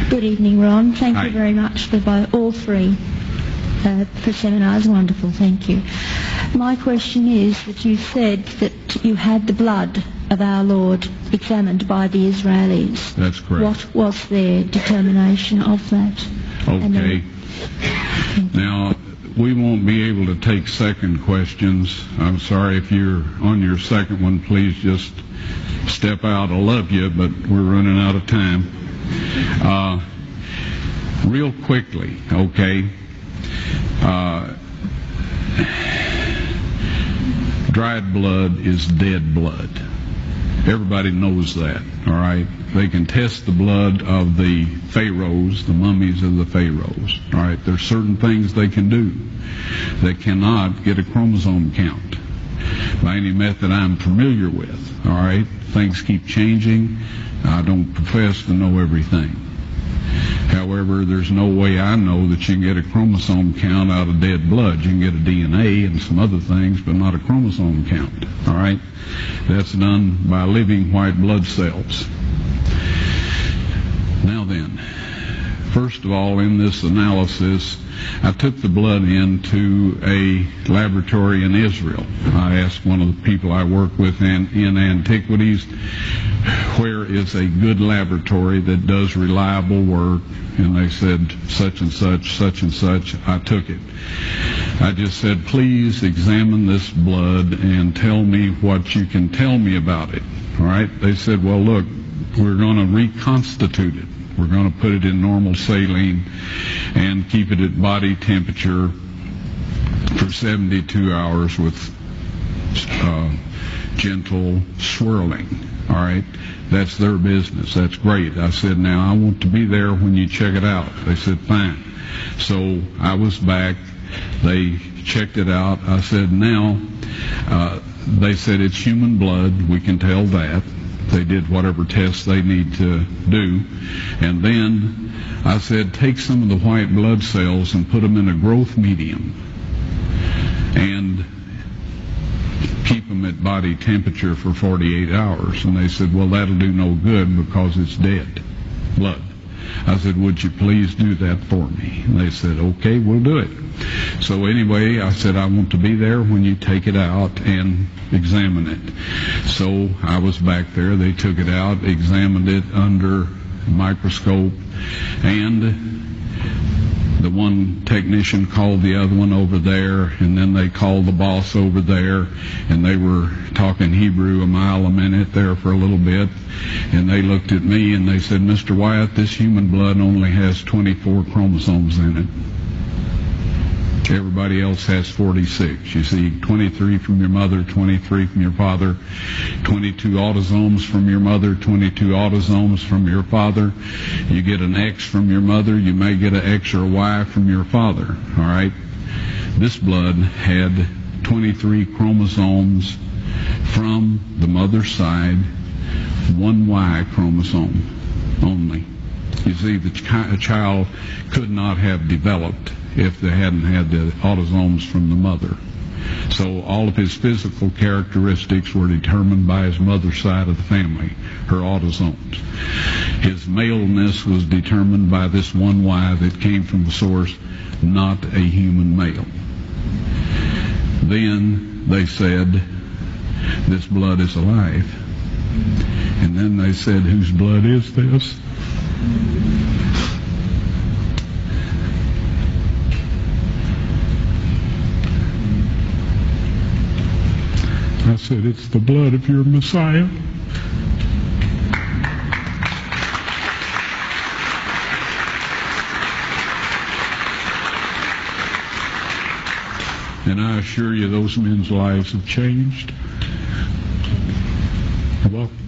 Good evening, Ron. Thank Hi. you very much for all three for seminars. Wonderful, thank you. My question is that you said that you had the blood of our Lord examined by the Israelis. That's correct. What was their determination of that? Okay. Now, we won't be able to take second questions. I'm sorry if you're on your second one, please just step out. I love you, but we're running out of time. Real quickly, okay. Dried blood is dead blood. Everybody knows that, all right? They can test the blood of the pharaohs, the mummies of the pharaohs, all right? There's certain things they can do. They cannot get a chromosome count by any method I'm familiar with, all right? Things keep changing. I don't profess to know everything. However, there's no way I know that you can get a chromosome count out of dead blood. You can get a DNA and some other things, but not a chromosome count, all right? That's done by living white blood cells. Now then, first of all, in this analysis, I took the blood into a laboratory in Israel. I asked one of the people I work with in antiquities, where is a good laboratory that does reliable work? And they said, such and such, such and such. I took it. I just said, please examine this blood and tell me what you can tell me about it. All right? They said, well, look, we're going to reconstitute it. We're going to put it in normal saline and keep it at body temperature for 72 hours with gentle swirling. All right? That's their business. That's great. I said, now I want to be there when you check it out. They said, fine. So I was back. They checked it out. I said, now, they said it's human blood. We can tell that. They did whatever tests they need to do. And then I said, take some of the white blood cells and put them in a growth medium and keep them at body temperature for 48 hours. And they said, well, that'll do no good because it's dead blood. I said, would you please do that for me? And they said, okay, we'll do it. So anyway, I said, I want to be there when you take it out and examine it. So I was back there. They took it out, examined it under a microscope, and the one technician called the other one over there, and then they called the boss over there, and they were talking Hebrew a mile a minute there for a little bit, and they looked at me and they said, Mr. Wyatt, this human blood only has 24 chromosomes in it. Everybody else has 46. You see, 23 from your mother, 23 from your father, 22 autosomes from your mother, 22 autosomes from your father. You get an X from your mother, you may get an X or a Y from your father, all right? This blood had 23 chromosomes from the mother's side, one Y chromosome only. You see, a child could not have developed if they hadn't had the autosomes from the mother. So all of his physical characteristics were determined by his mother's side of the family, her autosomes. His maleness was determined by this one Y that came from the source, not a human male. Then they said, this blood is alive. And then they said, whose blood is this? I said, it's the blood of your Messiah. And I assure you those men's lives have changed. You're welcome.